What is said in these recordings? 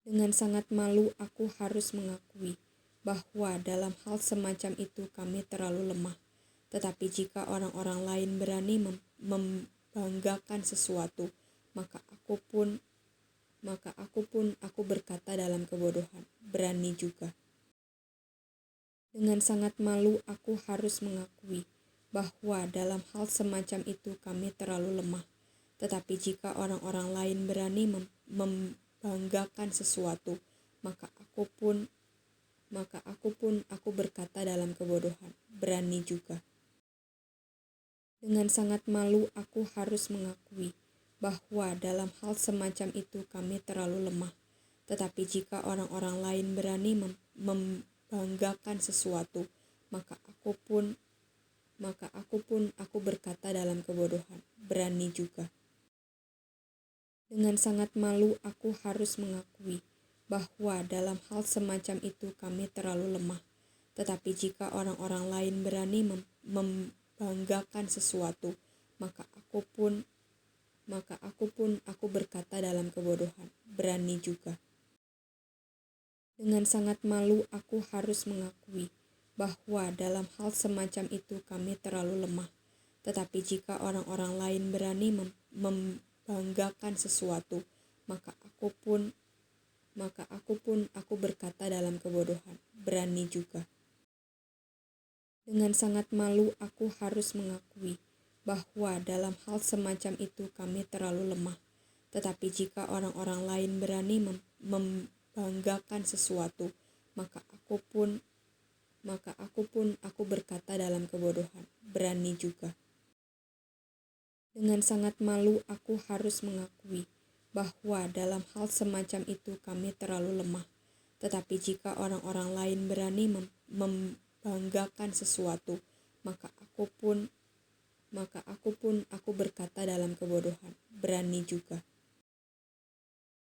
Dengan sangat malu aku harus mengakui bahwa dalam hal semacam itu kami terlalu lemah. Tetapi jika orang-orang lain berani membanggakan sesuatu, maka aku berkata dalam kebodohan, berani juga. Dengan sangat malu aku harus mengakui bahwa dalam hal semacam itu kami terlalu lemah. Tetapi jika orang-orang lain berani membanggakan sesuatu, maka aku berkata dalam kebodohan, berani juga. Dengan sangat malu aku harus mengakui bahwa dalam hal semacam itu kami terlalu lemah. Tetapi jika orang-orang lain berani membanggakan sesuatu, maka aku berkata dalam kebodohan, berani juga. Dengan sangat malu aku harus mengakui bahwa dalam hal semacam itu kami terlalu lemah. Tetapi jika orang-orang lain berani membanggakan sesuatu, maka aku berkata dalam kebodohan, berani juga. Dengan sangat malu aku harus mengakui bahwa dalam hal semacam itu kami terlalu lemah. Tetapi jika orang-orang lain berani membanggakan sesuatu, maka aku berkata dalam kebodohan, berani juga. Dengan sangat malu aku harus mengakui bahwa dalam hal semacam itu kami terlalu lemah. Tetapi jika orang-orang lain berani membanggakan sesuatu, maka aku berkata dalam kebodohan, berani juga. Dengan sangat malu aku harus mengakui bahwa dalam hal semacam itu kami terlalu lemah. Tetapi jika orang-orang lain berani membanggakan sesuatu, maka aku berkata dalam kebodohan, berani juga.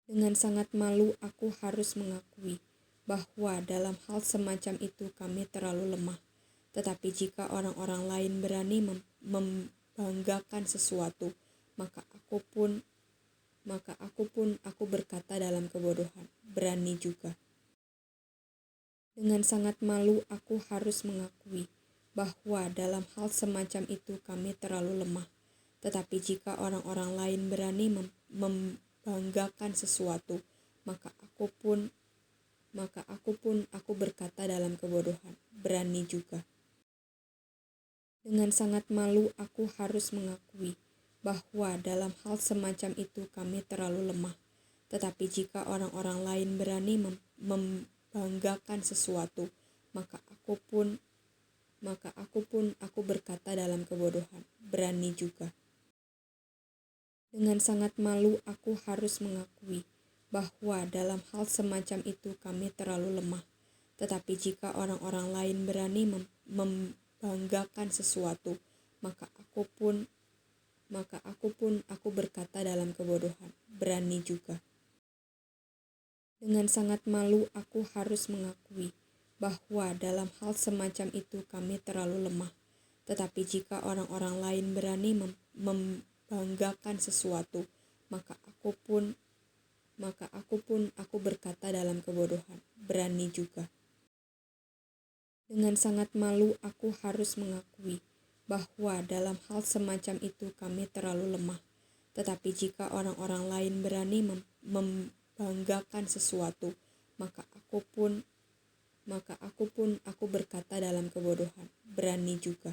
Dengan sangat malu aku harus mengakui bahwa dalam hal semacam itu kami terlalu lemah. Tetapi jika orang-orang lain berani membanggakan sesuatu, maka aku berkata dalam kebodohan, berani juga. Dengan sangat malu aku harus mengakui bahwa dalam hal semacam itu kami terlalu lemah. Tetapi jika orang-orang lain berani membanggakan sesuatu, maka aku berkata dalam kebodohan, berani juga. Dengan sangat malu aku harus mengakui bahwa dalam hal semacam itu kami terlalu lemah. Tetapi jika orang-orang lain berani membanggakan sesuatu, maka aku berkata dalam kebodohan, berani juga. Dengan sangat malu aku harus mengakui bahwa dalam hal semacam itu kami terlalu lemah. Tetapi jika orang-orang lain berani membanggakan sesuatu, maka aku berkata dalam kebodohan, berani juga. Dengan sangat malu aku harus mengakui bahwa dalam hal semacam itu kami terlalu lemah. Tetapi jika orang-orang lain berani membanggakan sesuatu, maka aku berkata dalam kebodohan, berani juga. Dengan sangat malu aku harus mengakui bahwa dalam hal semacam itu kami terlalu lemah. Tetapi jika orang-orang lain berani membanggakan sesuatu, maka aku berkata dalam kebodohan, berani juga.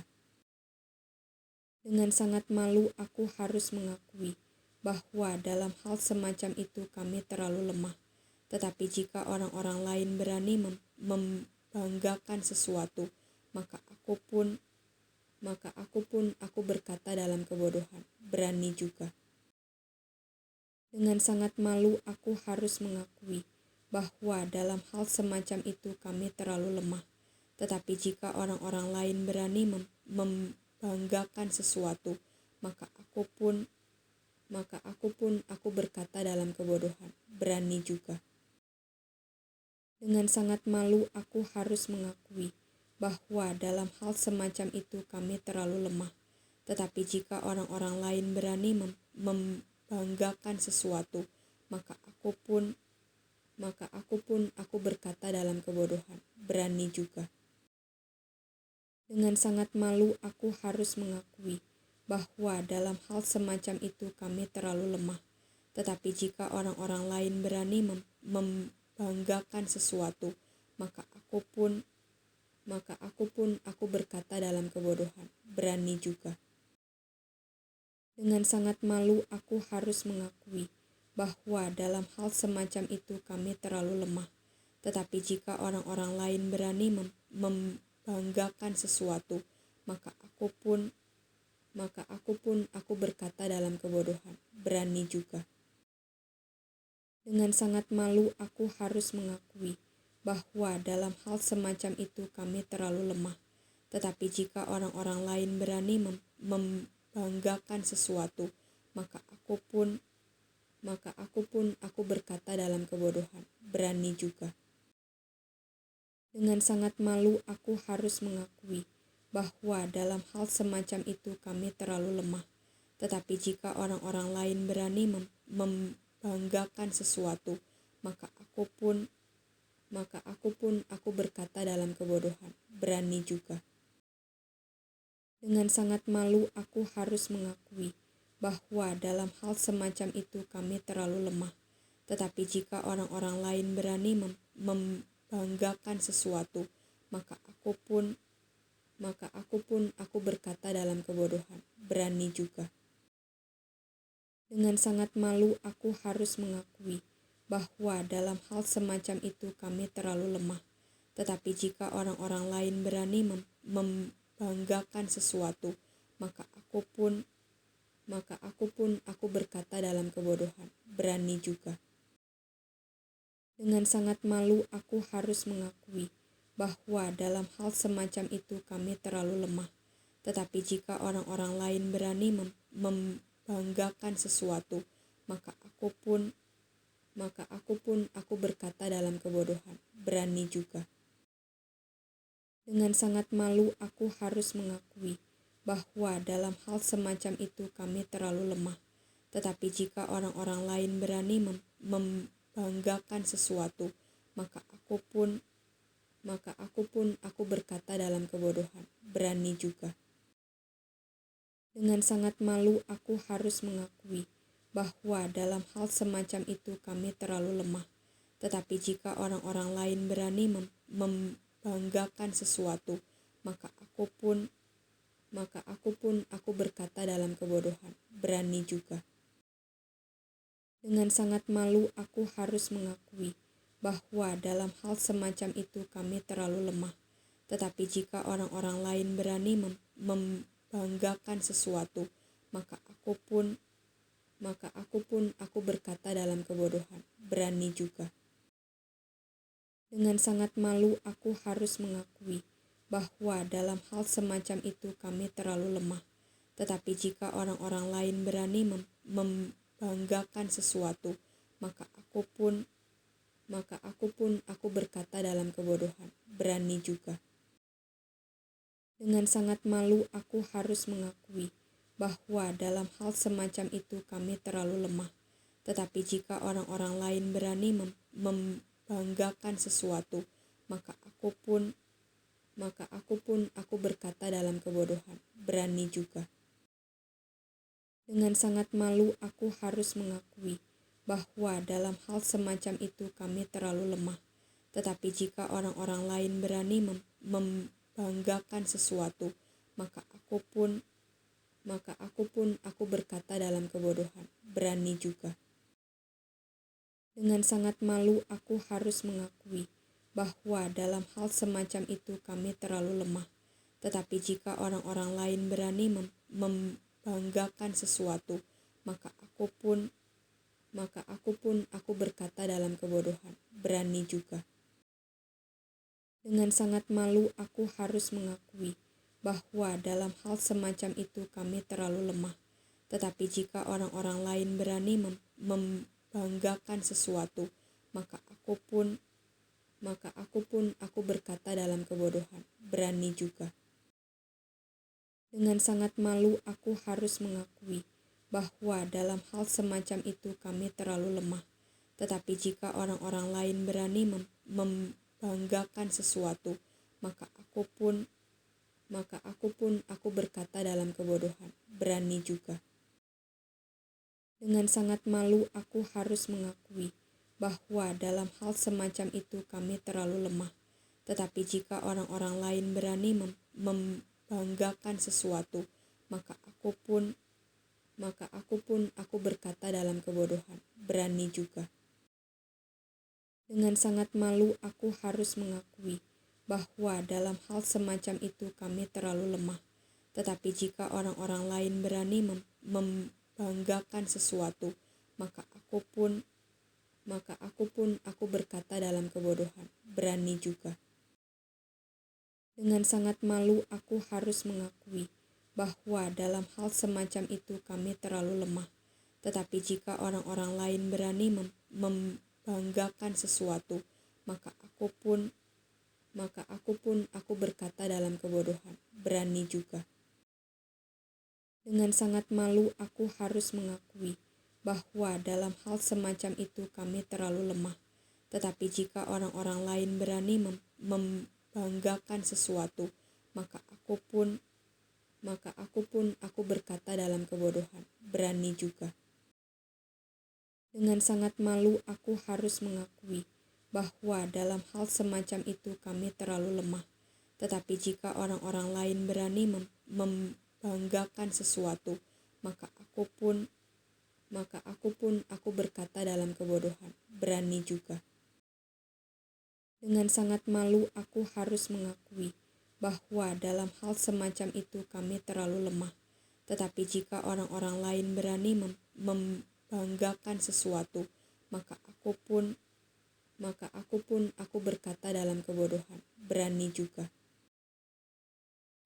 Dengan sangat malu aku harus mengakui bahwa dalam hal semacam itu kami terlalu lemah. Tetapi jika orang-orang lain berani membanggakan sesuatu, maka aku berkata dalam kebodohan, berani juga. Dengan sangat malu aku harus mengakui bahwa dalam hal semacam itu kami terlalu lemah. Tetapi jika orang-orang lain berani membanggakan sesuatu, maka aku berkata dalam kebodohan, berani juga. Dengan sangat malu aku harus mengakui bahwa dalam hal semacam itu kami terlalu lemah. Tetapi jika orang-orang lain berani membanggakan sesuatu, maka maka aku berkata dalam kebodohan, berani juga. Dengan sangat malu aku harus mengakui bahwa dalam hal semacam itu kami terlalu lemah. Tetapi jika orang-orang lain berani membanggakan sesuatu, maka aku berkata dalam kebodohan, berani juga. Dengan sangat malu aku harus mengakui bahwa dalam hal semacam itu kami terlalu lemah. Tetapi jika orang-orang lain berani membanggakan sesuatu, maka aku berkata dalam kebodohan, berani juga. Dengan sangat malu aku harus mengakui bahwa dalam hal semacam itu kami terlalu lemah. Tetapi jika orang-orang lain berani membanggakan sesuatu, maka aku berkata dalam kebodohan, berani juga. Dengan sangat malu aku harus mengakui bahwa dalam hal semacam itu kami terlalu lemah. Tetapi jika orang-orang lain berani membanggakan sesuatu, maka aku berkata dalam kebodohan, berani juga. Dengan sangat malu aku harus mengakui bahwa dalam hal semacam itu kami terlalu lemah. Tetapi jika orang-orang lain berani membanggakan sesuatu, maka aku berkata dalam kebodohan, berani juga. Dengan sangat malu aku harus mengakui bahwa dalam hal semacam itu kami terlalu lemah. Tetapi jika orang-orang lain berani membanggakan sesuatu, maka aku berkata dalam kebodohan, berani juga. Dengan sangat malu aku harus mengakui bahwa dalam hal semacam itu kami terlalu lemah. Tetapi jika orang-orang lain berani membanggakan sesuatu, maka aku berkata dalam kebodohan, berani juga. Dengan sangat malu aku harus mengakui bahwa dalam hal semacam itu kami terlalu lemah. Tetapi jika orang-orang lain berani membanggakan sesuatu, maka aku berkata dalam kebodohan, berani juga. Dengan sangat malu aku harus mengakui bahwa dalam hal semacam itu kami terlalu lemah. Tetapi jika orang-orang lain berani membanggakan sesuatu, maka aku berkata dalam kebodohan, berani juga. Dengan sangat malu aku harus mengakui bahwa dalam hal semacam itu kami terlalu lemah. Tetapi jika orang-orang lain berani membanggakan sesuatu, maka aku berkata dalam kebodohan, berani juga. Dengan sangat malu aku harus mengakui bahwa dalam hal semacam itu kami terlalu lemah. Tetapi jika orang-orang lain berani membanggakan sesuatu, maka aku berkata dalam kebodohan, berani juga. Dengan sangat malu aku harus mengakui bahwa dalam hal semacam itu kami terlalu lemah. Tetapi jika orang-orang lain berani membanggakan sesuatu, maka aku berkata dalam kebodohan, berani juga. Dengan sangat malu aku harus mengakui bahwa dalam hal semacam itu kami terlalu lemah. Tetapi jika orang-orang lain berani membanggakan sesuatu, maka aku berkata dalam kebodohan, berani juga. Dengan sangat malu aku harus mengakui bahwa dalam hal semacam itu kami terlalu lemah. Tetapi jika orang-orang lain berani membanggakan sesuatu, maka aku berkata dalam kebodohan, berani juga. Dengan sangat malu aku harus mengakui bahwa dalam hal semacam itu kami terlalu lemah. Tetapi jika orang-orang lain berani membanggakan sesuatu, maka aku berkata dalam kebodohan, berani juga. Dengan sangat malu aku harus mengakui bahwa dalam hal semacam itu kami terlalu lemah. Tetapi jika orang-orang lain berani membanggakan sesuatu, maka aku berkata dalam kebodohan, berani juga. Dengan sangat malu aku harus mengakui bahwa dalam hal semacam itu kami terlalu lemah. Tetapi jika orang-orang lain berani membanggakan sesuatu, maka aku berkata dalam kebodohan, berani juga. Dengan sangat malu aku harus mengakui bahwa dalam hal semacam itu kami terlalu lemah. Tetapi jika orang-orang lain berani membanggakan sesuatu, maka aku berkata dalam kebodohan, berani juga. Dengan sangat malu aku harus mengakui bahwa dalam hal semacam itu kami terlalu lemah. Tetapi jika orang-orang lain berani membanggakan sesuatu, maka aku berkata dalam kebodohan, berani juga. Dengan sangat malu aku harus mengakui bahwa dalam hal semacam itu kami terlalu lemah. Tetapi jika orang-orang lain berani membanggakan sesuatu, maka aku berkata dalam kebodohan, berani juga. Dengan sangat malu aku harus mengakui bahwa dalam hal semacam itu kami terlalu lemah. Tetapi jika orang-orang lain berani membanggakan sesuatu, maka aku berkata dalam kebodohan, berani juga. Dengan sangat malu aku harus mengakui bahwa dalam hal semacam itu kami terlalu lemah. Tetapi jika orang-orang lain berani membanggakan sesuatu, maka aku berkata dalam kebodohan, berani juga.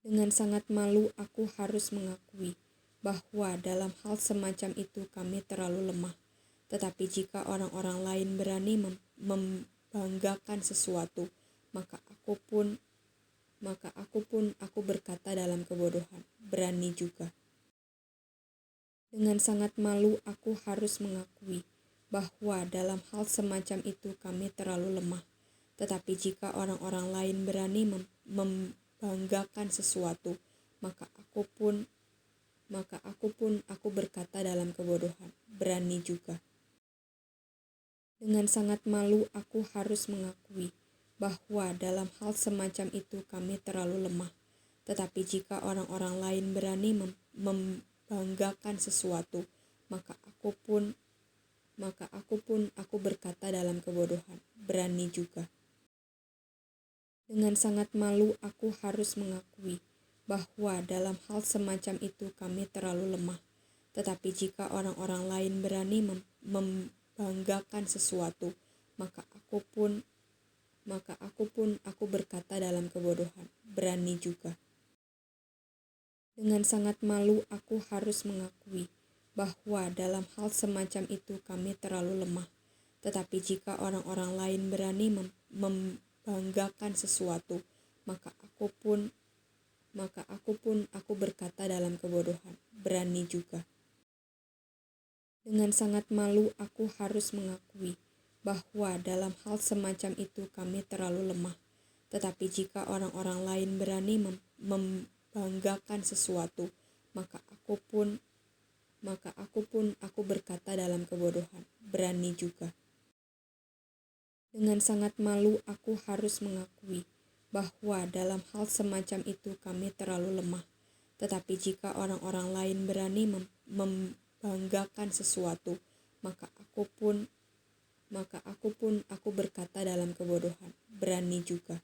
Dengan sangat malu aku harus mengakui bahwa dalam hal semacam itu kami terlalu lemah. Tetapi jika orang-orang lain berani membanggakan sesuatu, maka aku berkata dalam kebodohan, berani juga. Dengan sangat malu aku harus mengakui bahwa dalam hal semacam itu kami terlalu lemah. Tetapi jika orang-orang lain berani membanggakan sesuatu, maka aku berkata dalam kebodohan, berani juga. Dengan sangat malu aku harus mengakui bahwa dalam hal semacam itu kami terlalu lemah. Tetapi jika orang-orang lain berani membanggakan sesuatu, maka aku berkata dalam kebodohan, berani juga. Dengan sangat malu aku harus mengakui bahwa dalam hal semacam itu kami terlalu lemah. Tetapi jika orang-orang lain berani membanggakan sesuatu, maka aku berkata dalam kebodohan, berani juga. Dengan sangat malu aku harus mengakui bahwa dalam hal semacam itu kami terlalu lemah. Tetapi jika orang-orang lain berani membanggakan sesuatu, maka aku berkata dalam kebodohan, berani juga. Dengan sangat malu aku harus mengakui bahwa dalam hal semacam itu kami terlalu lemah. Tetapi jika orang-orang lain berani membanggakan sesuatu, maka aku berkata dalam kebodohan, berani juga. Dengan sangat malu aku harus mengakui bahwa dalam hal semacam itu kami terlalu lemah. Tetapi jika orang-orang lain berani membanggakan sesuatu, maka aku berkata dalam kebodohan, berani juga.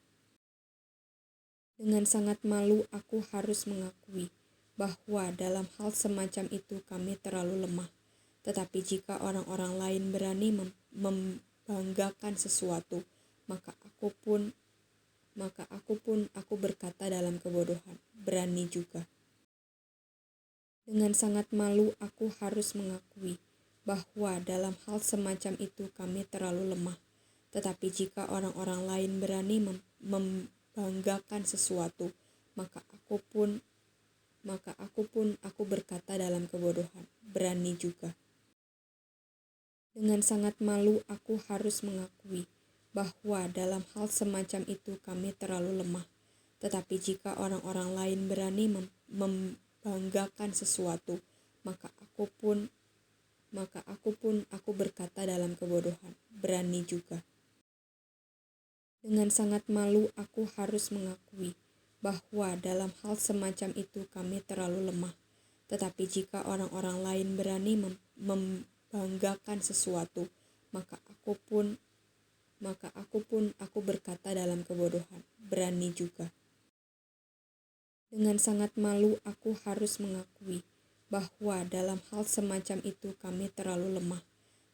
Dengan sangat malu aku harus mengakui bahwa dalam hal semacam itu kami terlalu lemah. Tetapi jika orang-orang lain berani membanggakan sesuatu, maka aku berkata dalam kebodohan, berani juga. Dengan sangat malu aku harus mengakui bahwa dalam hal semacam itu kami terlalu lemah. Tetapi jika orang-orang lain berani membanggakan sesuatu, maka aku berkata dalam kebodohan, berani juga. Dengan sangat malu aku harus mengakui bahwa dalam hal semacam itu kami terlalu lemah. Tetapi jika orang-orang lain berani membanggakan sesuatu, maka aku berkata dalam kebodohan, berani juga. Dengan sangat malu aku harus mengakui bahwa dalam hal semacam itu kami terlalu lemah. Tetapi jika orang-orang lain berani membanggakan sesuatu, maka aku berkata dalam kebodohan, berani juga. Dengan sangat malu aku harus mengakui bahwa dalam hal semacam itu kami terlalu lemah.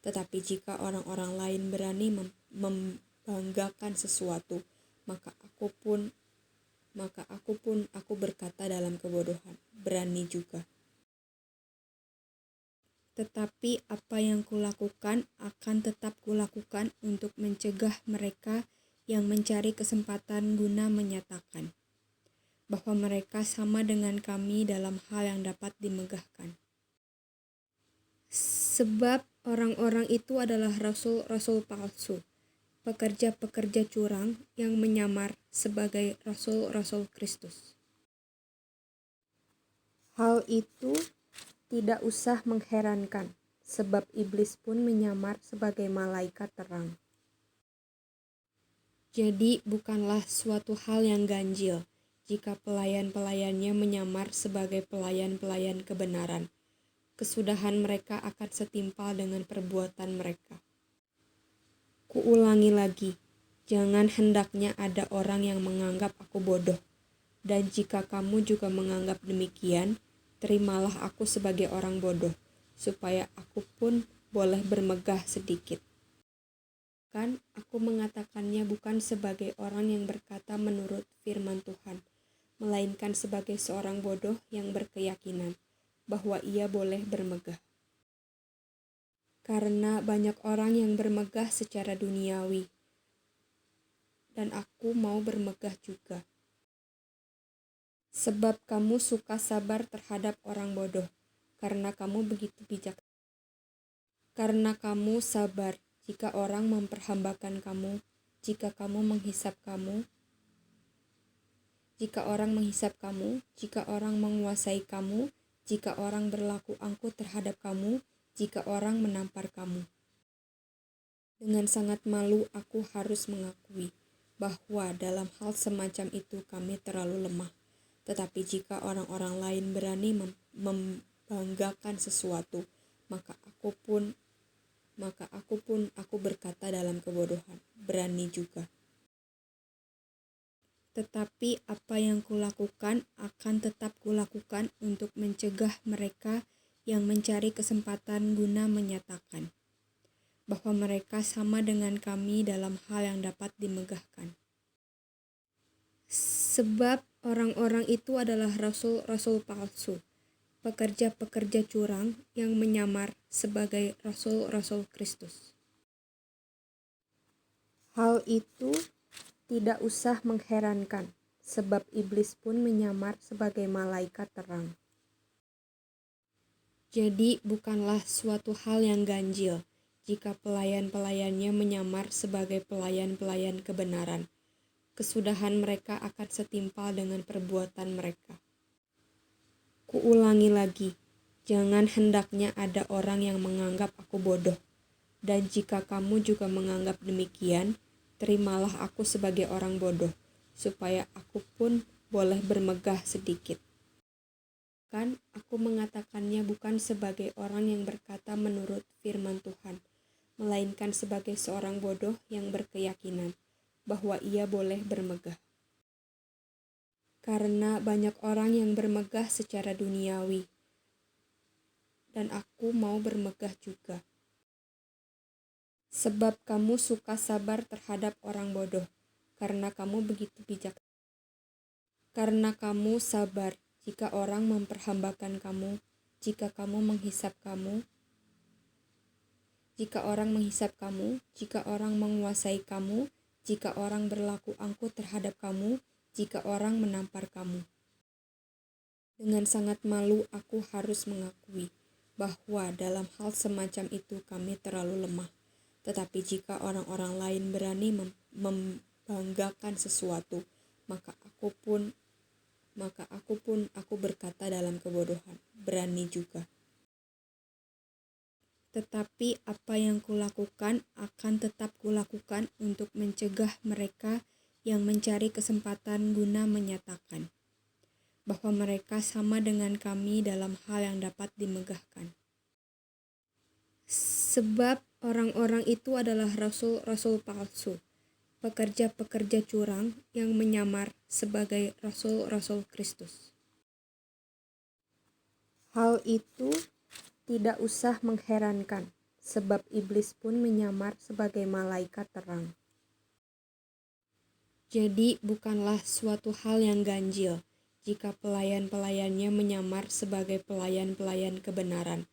Tetapi jika orang-orang lain berani membanggakan sesuatu, maka aku berkata dalam kebodohan, berani juga. Tetapi apa yang kulakukan akan tetap kulakukan untuk mencegah mereka yang mencari kesempatan guna menyatakan bahwa mereka sama dengan kami dalam hal yang dapat dimegahkan. Sebab orang-orang itu adalah rasul-rasul palsu, pekerja-pekerja curang yang menyamar sebagai rasul-rasul Kristus. Hal itu tidak usah mengherankan, sebab iblis pun menyamar sebagai malaikat terang. Jadi bukanlah suatu hal yang ganjil jika pelayan-pelayannya menyamar sebagai pelayan-pelayan kebenaran. Kesudahan mereka akan setimpal dengan perbuatan mereka. Kuulangi lagi, jangan hendaknya ada orang yang menganggap aku bodoh. Dan jika kamu juga menganggap demikian, terimalah aku sebagai orang bodoh, supaya aku pun boleh bermegah sedikit. Kan aku mengatakannya bukan sebagai orang yang berkata menurut firman Tuhan, melainkan sebagai seorang bodoh yang berkeyakinan bahwa ia boleh bermegah. Karena banyak orang yang bermegah secara duniawi, dan aku mau bermegah juga. Sebab kamu suka sabar terhadap orang bodoh, karena kamu begitu bijak. Karena kamu sabar jika orang memperhambakan kamu, jika orang menghisap kamu, jika orang menguasai kamu, jika orang berlaku angkuh terhadap kamu, jika orang menampar kamu. Dengan sangat malu aku harus mengakui bahwa dalam hal semacam itu kami terlalu lemah. Tetapi jika orang-orang lain berani membanggakan sesuatu, maka aku berkata dalam kebodohan, berani juga. Tetapi apa yang kulakukan akan tetap kulakukan untuk mencegah mereka yang mencari kesempatan guna menyatakan bahwa mereka sama dengan kami dalam hal yang dapat dimegahkan. Sebab orang-orang itu adalah rasul-rasul palsu, pekerja-pekerja curang yang menyamar sebagai rasul-rasul Kristus. Hal itu tidak usah mengherankan, sebab iblis pun menyamar sebagai malaikat terang. Jadi bukanlah suatu hal yang ganjil jika pelayan-pelayannya menyamar sebagai pelayan-pelayan kebenaran. Kesudahan mereka akan setimpal dengan perbuatan mereka. Kuulangi lagi, jangan hendaknya ada orang yang menganggap aku bodoh. Dan jika kamu juga menganggap demikian, terimalah aku sebagai orang bodoh, supaya aku pun boleh bermegah sedikit. Kan aku mengatakannya bukan sebagai orang yang berkata menurut firman Tuhan, melainkan sebagai seorang bodoh yang berkeyakinan bahwa ia boleh bermegah. Karena banyak orang yang bermegah secara duniawi, dan aku mau bermegah juga. Sebab kamu suka sabar terhadap orang bodoh, karena kamu begitu bijak. Karena kamu sabar jika orang memperhambakan kamu, jika orang menghisap kamu, jika orang menguasai kamu, jika orang berlaku angkuh terhadap kamu, jika orang menampar kamu. Dengan sangat malu aku harus mengakui bahwa dalam hal semacam itu kami terlalu lemah. Tetapi jika orang-orang lain berani membanggakan sesuatu, maka aku berkata dalam kebodohan, berani juga. Tetapi apa yang kulakukan akan tetap kulakukan untuk mencegah mereka yang mencari kesempatan guna menyatakan bahwa mereka sama dengan kami dalam hal yang dapat dimegahkan. Sebab orang-orang itu adalah rasul-rasul palsu, pekerja-pekerja curang yang menyamar sebagai rasul-rasul Kristus. Hal itu tidak usah mengherankan, sebab iblis pun menyamar sebagai malaikat terang. Jadi bukanlah suatu hal yang ganjil jika pelayan-pelayannya menyamar sebagai pelayan-pelayan kebenaran.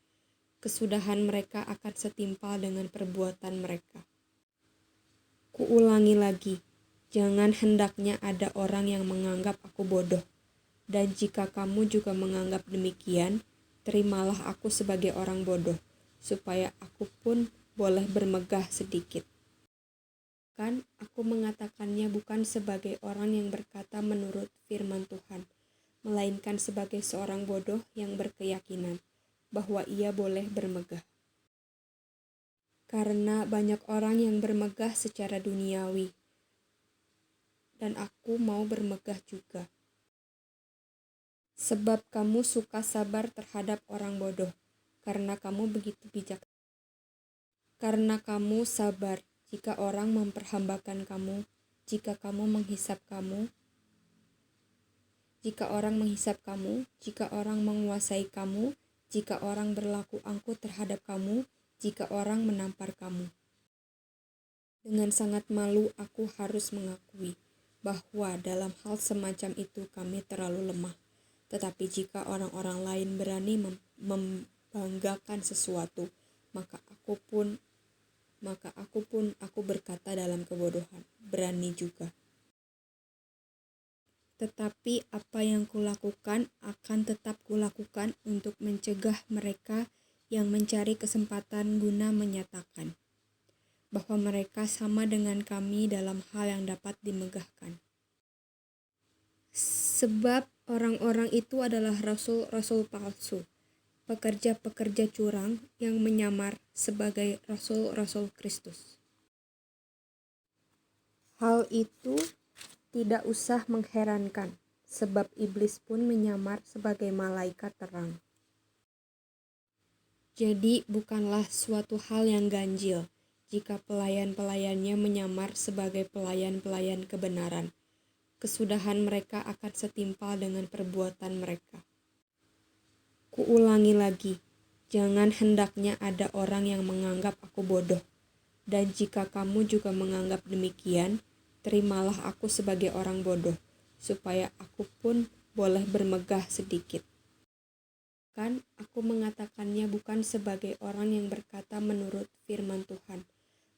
Kesudahan mereka akan setimpal dengan perbuatan mereka. Kuulangi lagi, jangan hendaknya ada orang yang menganggap aku bodoh. Dan jika kamu juga menganggap demikian, terimalah aku sebagai orang bodoh, supaya aku pun boleh bermegah sedikit. Kan aku mengatakannya bukan sebagai orang yang berkata menurut firman Tuhan, melainkan sebagai seorang bodoh yang berkeyakinan bahwa ia boleh bermegah. Karena banyak orang yang bermegah secara duniawi, dan aku mau bermegah juga. Sebab kamu suka sabar terhadap orang bodoh, karena kamu begitu bijak. Karena kamu sabar jika orang memperhambakan kamu, jika orang menghisap kamu, jika orang menguasai kamu, jika orang berlaku angkuh terhadap kamu, jika orang menampar kamu. Dengan sangat malu aku harus mengakui bahwa dalam hal semacam itu kami terlalu lemah. Tetapi jika orang-orang lain berani membanggakan sesuatu, maka aku berkata dalam kebodohan, berani juga. Tetapi apa yang kulakukan akan tetap kulakukan untuk mencegah mereka yang mencari kesempatan guna menyatakan bahwa mereka sama dengan kami dalam hal yang dapat dimegahkan. Sebab orang-orang itu adalah rasul-rasul palsu, pekerja-pekerja curang yang menyamar sebagai rasul-rasul Kristus. Hal itu tidak usah mengherankan, sebab iblis pun menyamar sebagai malaikat terang. Jadi bukanlah suatu hal yang ganjil jika pelayan-pelayannya menyamar sebagai pelayan-pelayan kebenaran. Kesudahan mereka akan setimpal dengan perbuatan mereka. Kuulangi lagi, jangan hendaknya ada orang yang menganggap aku bodoh. Dan jika kamu juga menganggap demikian, terimalah aku sebagai orang bodoh, supaya aku pun boleh bermegah sedikit. Kan aku mengatakannya bukan sebagai orang yang berkata menurut firman Tuhan,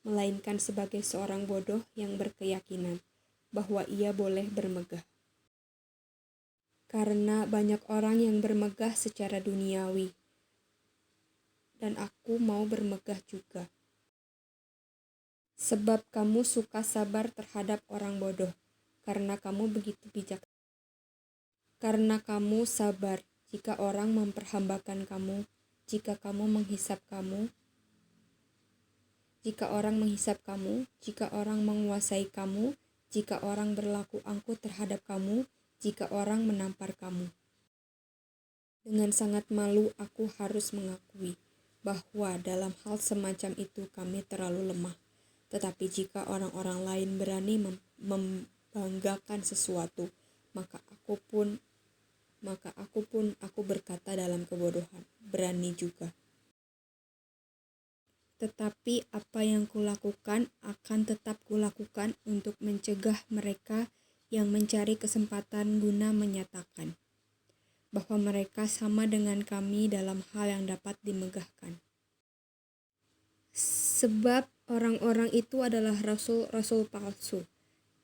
melainkan sebagai seorang bodoh yang berkeyakinan bahwa ia boleh bermegah. Karena banyak orang yang bermegah secara duniawi, dan aku mau bermegah juga. Sebab kamu suka sabar terhadap orang bodoh, karena kamu begitu bijak. Karena kamu sabar jika orang memperhambakan kamu, jika orang menghisap kamu, jika orang menguasai kamu, jika orang berlaku angkuh terhadap kamu, jika orang menampar kamu. Dengan sangat malu aku harus mengakui bahwa dalam hal semacam itu kami terlalu lemah. Tetapi jika orang-orang lain berani membanggakan sesuatu, maka aku berkata dalam kebodohan, berani juga. Tetapi apa yang kulakukan akan tetap kulakukan untuk mencegah mereka yang mencari kesempatan guna menyatakan bahwa mereka sama dengan kami dalam hal yang dapat dimegahkan. Sebab orang-orang itu adalah rasul-rasul palsu,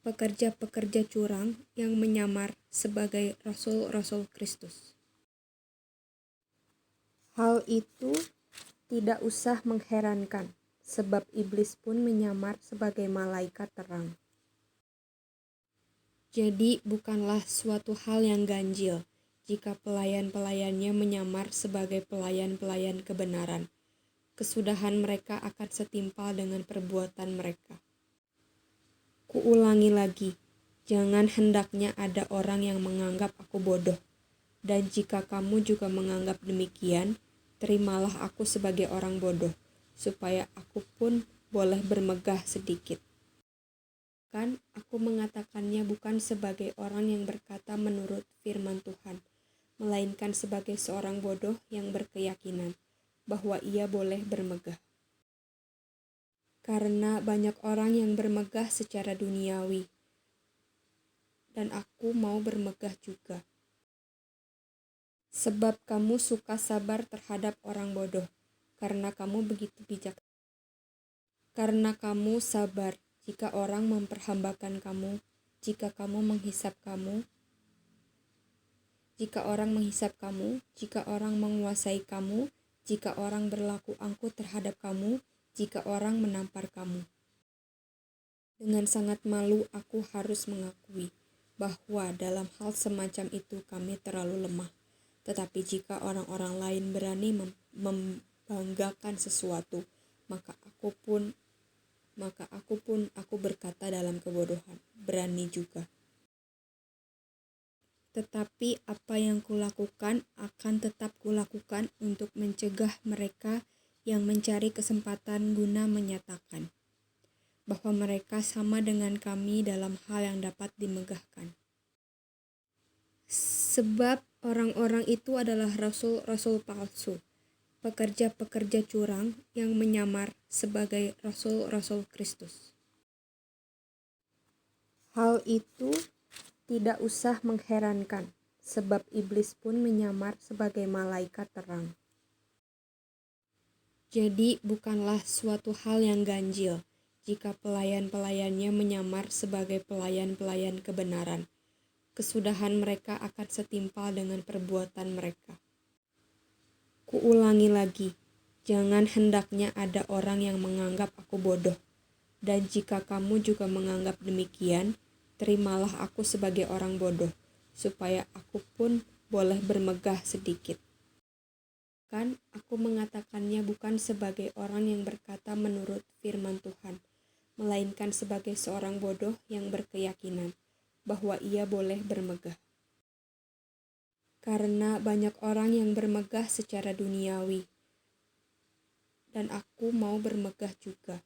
pekerja-pekerja curang yang menyamar sebagai rasul-rasul Kristus. Hal itu tidak usah mengherankan, sebab iblis pun menyamar sebagai malaikat terang. Jadi bukanlah suatu hal yang ganjil jika pelayan-pelayannya menyamar sebagai pelayan-pelayan kebenaran. Kesudahan mereka akan setimpal dengan perbuatan mereka. Kuulangi lagi, jangan hendaknya ada orang yang menganggap aku bodoh. Dan jika kamu juga menganggap demikian, terimalah aku sebagai orang bodoh, supaya aku pun boleh bermegah sedikit. Kan aku mengatakannya bukan sebagai orang yang berkata menurut firman Tuhan, melainkan sebagai seorang bodoh yang berkeyakinan bahwa ia boleh bermegah. Karena banyak orang yang bermegah secara duniawi, dan aku mau bermegah juga. Sebab kamu suka sabar terhadap orang bodoh, karena kamu begitu bijak. Karena kamu sabar jika orang memperhambakan kamu, jika orang menghisap kamu, jika orang menguasai kamu, jika orang berlaku angkuh terhadap kamu, jika orang menampar kamu. Dengan sangat malu aku harus mengakui bahwa dalam hal semacam itu kami terlalu lemah. Tetapi jika orang-orang lain berani membanggakan sesuatu, maka aku berkata dalam kebodohan, berani juga. Tetapi apa yang kulakukan akan tetap kulakukan untuk mencegah mereka yang mencari kesempatan guna menyatakan bahwa mereka sama dengan kami dalam hal yang dapat dimegahkan. Sebab orang-orang itu adalah rasul-rasul palsu, pekerja-pekerja curang yang menyamar sebagai rasul-rasul Kristus. Hal itu tidak usah mengherankan, sebab iblis pun menyamar sebagai malaikat terang. Jadi bukanlah suatu hal yang ganjil jika pelayan-pelayannya menyamar sebagai pelayan-pelayan kebenaran. Kesudahan mereka akan setimpal dengan perbuatan mereka. Kuulangi lagi, jangan hendaknya ada orang yang menganggap aku bodoh. Dan jika kamu juga menganggap demikian, terimalah aku sebagai orang bodoh, supaya aku pun boleh bermegah sedikit. Kan aku mengatakannya bukan sebagai orang yang berkata menurut firman Tuhan, melainkan sebagai seorang bodoh yang berkeyakinan bahwa ia boleh bermegah. Karena banyak orang yang bermegah secara duniawi, dan aku mau bermegah juga.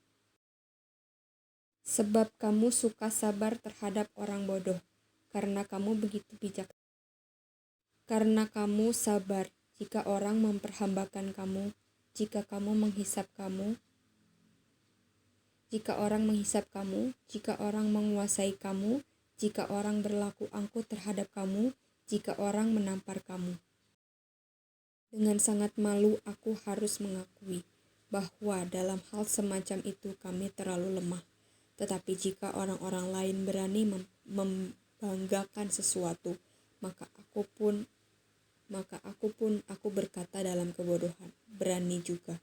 Sebab kamu suka sabar terhadap orang bodoh, karena kamu begitu bijak. Karena kamu sabar jika orang memperhambakan kamu, jika orang menghisap kamu, jika orang menguasai kamu, jika orang berlaku angkuh terhadap kamu, jika orang menampar kamu. Dengan sangat malu aku harus mengakui bahwa dalam hal semacam itu kami terlalu lemah. Tetapi jika orang-orang lain berani membanggakan sesuatu, maka aku berkata dalam kebodohan, berani juga.